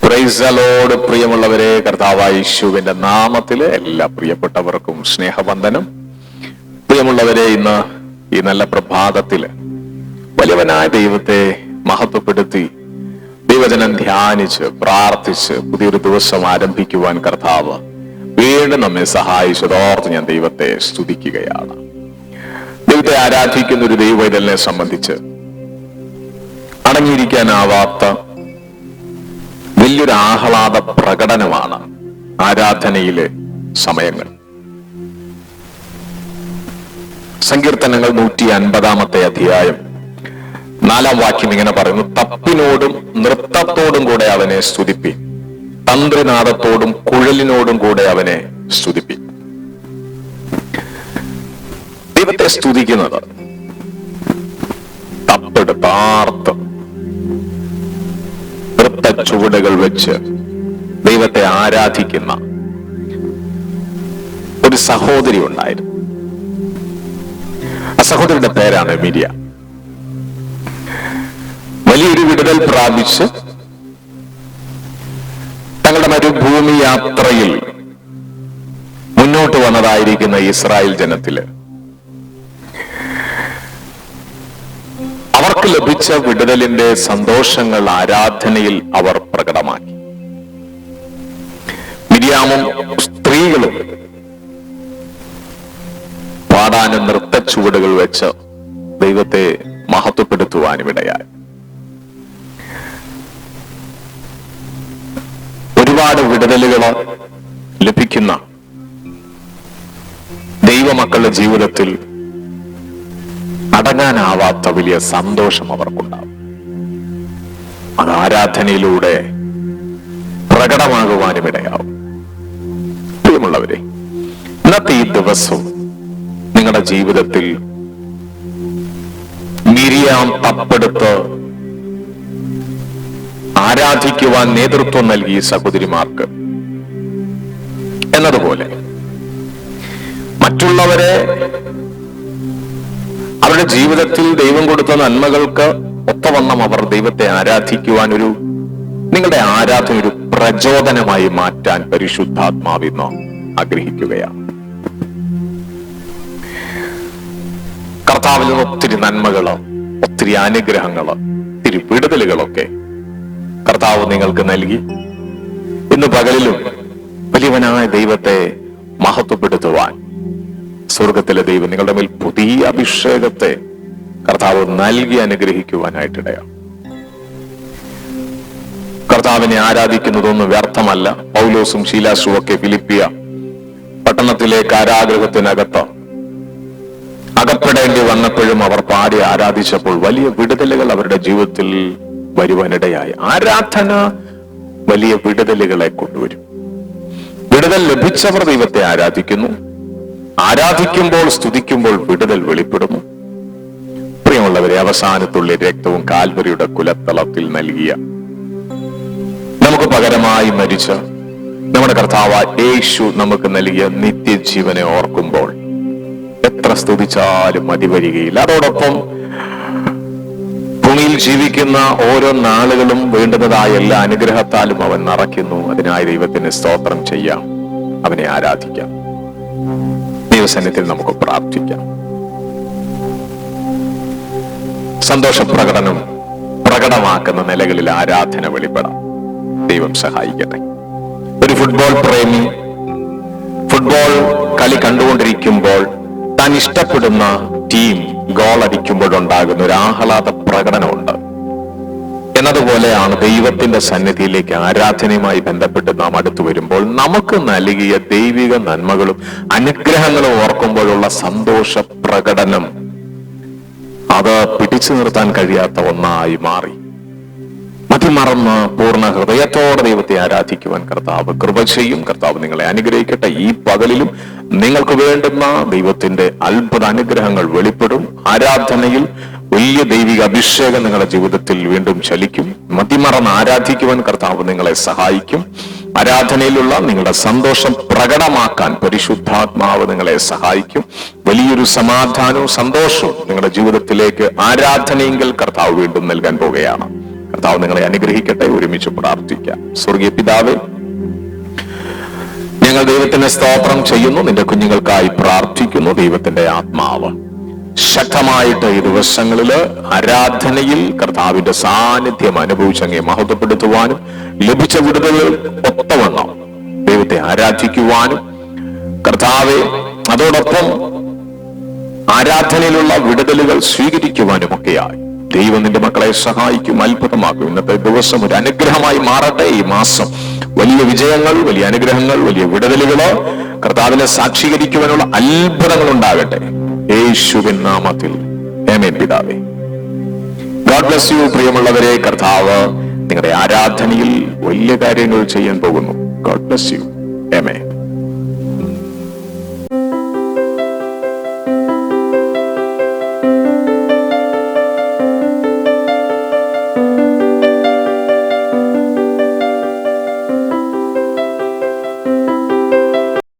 Praise the Lord. പ്രിയമുള്ളവരെ, കർത്താവായ യേശുവിന്റെ നാമത്തില് എല്ലാ പ്രിയപ്പെട്ടവർക്കും സ്നേഹവന്ദനം. പ്രിയമുള്ളവരെ, ഇന്ന് ഈ നല്ല പ്രഭാതത്തില് വലിയവനായ ദൈവത്തെ മഹത്വപ്പെടുത്തി ദൈവജനം ധ്യാനിച്ച് പ്രാർത്ഥിച്ച് പുതിയൊരു ദിവസം ആരംഭിക്കുവാൻ കർത്താവ് വീണ്ടും നമ്മെ സഹായിച്ചതോർത്ത് ഞാൻ ദൈവത്തെ സ്തുതിക്കുകയാണ്. ദൈവത്തെ ആരാധിക്കുന്ന ഒരു ദൈവവൈതലിനെ സംബന്ധിച്ച് അടങ്ങിയിരിക്കാനാവാത്ത വലിയൊരു ആഹ്ലാദ പ്രകടനമാണ് ആരാധനയിലെ സമയങ്ങൾ. സങ്കീർത്തനങ്ങൾ 150 അധ്യായം 4 വാക്യം ഇങ്ങനെ പറയുന്നു: തപ്പിനോടും നൃത്തത്തോടും കൂടെ അവനെ സ്തുതിപ്പി, തന്ത്രിനാദത്തോടും കുഴലിനോടും കൂടെ അവനെ സ്തുതിപ്പി. ദൈവത്തെ സ്തുതിക്കുന്നത് തപ്പെടുത്താർത്ത് നൃത്ത ചുവടുകൾ വെച്ച് ദൈവത്തെ ആരാധിക്കുന്ന ഒരു സഹോദരി ഉണ്ടായിരുന്നു. ആ സഹോദരിയുടെ പേരാണ് മിരിയ. വലിയൊരു വിടുതൽ പ്രാപിച്ച് തങ്ങളുടെ മരുഭൂമി യാത്രയിൽ മുന്നോട്ട് വന്നതായിരിക്കുന്ന ഇസ്രായേൽ ജനത്തില് അവർക്ക് ലഭിച്ച വിടുതലിന്റെ സന്തോഷങ്ങൾ ആരാധനയിൽ അവർ പ്രകടമാക്കി. മിരിയാമും സ്ത്രീകളും പാടാനും നൃത്ത ചുവടുകൾ വെച്ച് ദൈവത്തെ മഹത്വപ്പെടുത്തുവാനും ഇടയായി. ഒരുപാട് വിടുതലുകൾ ലഭിക്കുന്ന ദൈവമക്കളുടെ ജീവിതത്തിൽ അടങ്ങാനാവാത്ത വലിയ സന്തോഷം അവർക്കുണ്ടാവും. അത് ആരാധനയിലൂടെ പ്രകടമാകുവാനും ഇടയാവും. പ്രിയമുള്ളവരെ, ഇന്നത്തെ ഈ ദിവസവും നിങ്ങളുടെ ജീവിതത്തിൽ മിരിയാം തപ്പെടുത്ത് ആരാധിക്കുവാൻ നേതൃത്വം നൽകിയ സഹോദരിമാർക്ക് എന്നതുപോലെ മറ്റുള്ളവരെ അവരുടെ ജീവിതത്തിൽ ദൈവം കൊടുത്ത നന്മകൾക്ക് ഒത്തവണ്ണം അവർ ദൈവത്തെ ആരാധിക്കുവാൻ നിങ്ങളുടെ ആരാധന ഒരു പ്രചോദനമായി മാറ്റാൻ പരിശുദ്ധാത്മാവിന്ന് ആഗ്രഹിക്കുകയാണ്. കർത്താവിൽ നിന്ന് ഒത്തിരി നന്മകള്, ഒത്തിരി അനുഗ്രഹങ്ങള്, ഒത്തിരി വിടുതലുകളൊക്കെ കർത്താവ് നിങ്ങൾക്ക് നൽകി. ഇന്ന് പകലിലും വലിയവനായ ദൈവത്തെ മഹത്വപ്പെടുത്തുവാൻ സ്വർഗത്തിലെ ദൈവം നിങ്ങളുടെ മേൽ പുതിയ അഭിഷേകത്തെ കർത്താവ് നൽകി അനുഗ്രഹിക്കുവാനായിട്ടിടയാണ്. കർത്താവിനെ ആരാധിക്കുന്നതൊന്നും വ്യർത്ഥമല്ല. പൗലോസും ശീലാസും ഒക്കെ ഫിലിപ്പിയ പട്ടണത്തിലെ കാരാഗൃഹത്തിനകത്ത് അകപ്പെടേണ്ടി വന്നപ്പോഴും അവർ പാടി ആരാധിച്ചപ്പോൾ വലിയ വിടുതലുകൾ അവരുടെ ജീവിതത്തിൽ വരുവാനിടയായി. ആരാധന വലിയ വിടുതലുകളെ കൊണ്ടുവരും. വിടുതൽ ലഭിച്ചവർ ദൈവത്തെ ആരാധിക്കുന്നു. ആരാധിക്കുമ്പോൾ, സ്തുതിക്കുമ്പോൾ വിടുതൽ വെളിപ്പെടുന്നു. പ്രിയമുള്ളവരെ, അവസാനത്തുള്ള രക്തവും കാൽവരിയുടെ കുലത്തളത്തിൽ നൽകിയ നമുക്ക് പകരമായി മരിച്ച നമ്മുടെ കർത്താവ് യേശു നമുക്ക് നൽകിയ നിത്യജീവനെ ഓർക്കുമ്പോൾ എത്ര സ്തുതിച്ചാലും മതി വരികയില്ല. അതോടൊപ്പം ഭൂമിയിൽ ജീവിക്കുന്ന ഓരോ നാളുകളും വേണ്ടുന്നതായ എല്ലാ അനുഗ്രഹത്താലും അവൻ നിറയ്ക്കുന്നു. അതിനായി ദൈവത്തിന് സ്തോത്രം ചെയ്യാം, അവനെ ആരാധിക്കാം. ദൈവസന്നിധിയിൽ നമുക്ക് പ്രാർത്ഥിക്കാം. സന്തോഷ പ്രകടനം പ്രകടമാക്കുന്ന നിലകളിൽ ആരാധന വെളിപ്പെടാം. ദൈവം സഹായിക്കട്ടെ. ഒരു ഫുട്ബോൾ പ്രേമി ഫുട്ബോൾ കളി കണ്ടുകൊണ്ടിരിക്കുമ്പോൾ താൻ ഇഷ്ടപ്പെടുന്ന ടീം ഗോൾ അടിക്കുമ്പോഴുണ്ടാകുന്ന ഒരു ആഹ്ലാദ പ്രകടനമുണ്ട്. എന്നതുപോലെയാണ് ദൈവത്തിന്റെ സന്നിധിയിലേക്ക് ആരാധനയുമായി ബന്ധപ്പെട്ട് നാം അടുത്തു വരുമ്പോൾ നമുക്ക് നൽകിയ ദൈവിക നന്മകളും അനുഗ്രഹങ്ങളും ഓർക്കുമ്പോഴുള്ള സന്തോഷ പ്രകടനം അത് പിടിച്ചു നിർത്താൻ കഴിയാത്ത ഒന്നായി മാറി. മതിമറന്ന് പൂർണ്ണ ഹൃദയത്തോടെ ദൈവത്തെ ആരാധിക്കുവാൻ കർത്താവ് കൃപ ചെയ്യും. കർത്താവ് നിങ്ങളെ അനുഗ്രഹിക്കട്ടെ. ഈ പകലിലും നിങ്ങൾക്ക് വേണ്ടുന്ന ദൈവത്തിന്റെ അത്ഭുത അനുഗ്രഹങ്ങൾ വെളിപ്പെടും. ആരാധനയിൽ വലിയ ദൈവിക അഭിഷേകം നിങ്ങളുടെ ജീവിതത്തിൽ വീണ്ടും ചലിക്കും. മതിമറന്ന് ആരാധിക്കുവാൻ കർത്താവ് നിങ്ങളെ സഹായിക്കും. ആരാധനയിലുള്ള നിങ്ങളുടെ സന്തോഷം പ്രകടമാക്കാൻ പരിശുദ്ധാത്മാവ് നിങ്ങളെ സഹായിക്കും. വലിയൊരു സമാധാനവും സന്തോഷവും നിങ്ങളുടെ ജീവിതത്തിലേക്ക് ആരാധനയെങ്കിൽ കർത്താവ് വീണ്ടും നൽകാൻ പോവുകയാണ്. കർത്താവ് നിങ്ങളെ അനുഗ്രഹിക്കട്ടെ. ഒരുമിച്ച് പ്രാർത്ഥിക്കാം. സ്വർഗീയ പിതാവേ, ഞങ്ങൾ ദൈവത്തിന് സ്തോത്രം ചെയ്യുന്നു. നിന്റെ കുഞ്ഞുങ്ങൾക്കായി പ്രാർത്ഥിക്കുന്നു. ദൈവത്തിന്റെ ആത്മാവ് ശക്തമായിട്ട് ഈ ദിവസങ്ങളില് ആരാധനയിൽ കർത്താവിന്റെ സാന്നിധ്യം അനുഭവിച്ചങ്ങെ മഹത്വപ്പെടുത്തുവാനും ലഭിച്ച വിടുതലുകൾ ഒത്തവണ്ണം ദൈവത്തെ ആരാധിക്കുവാനും കർത്താവെ അതോടൊപ്പം ആരാധനയിലുള്ള വിടുതലുകൾ സ്വീകരിക്കുവാനും ഒക്കെയായി ദൈവം നിന്റെ മക്കളെ സഹായിക്കും, അത്ഭുതമാക്കും. ഇന്നത്തെ ദിവസം ഒരു അനുഗ്രഹമായി മാറട്ടെ. ഈ മാസം വലിയ വിജയങ്ങൾ, വലിയ അനുഗ്രഹങ്ങൾ, വലിയ വിടുതലുകളോ കർത്താവിനെ സാക്ഷീകരിക്കുവാനുള്ള അത്ഭുതങ്ങൾ ഉണ്ടാകട്ടെ. യേശുവിൻ നാമത്തിൽ ആമേൻ പിതാവേ. God bless you. പ്രിയമുള്ളവരെ, കർത്താവ് നിങ്ങളുടെ ആരാധനയിൽ വലിയ കാര്യങ്ങൾ ചെയ്യാൻ പോകുന്നു. God bless you. ആമേൻ.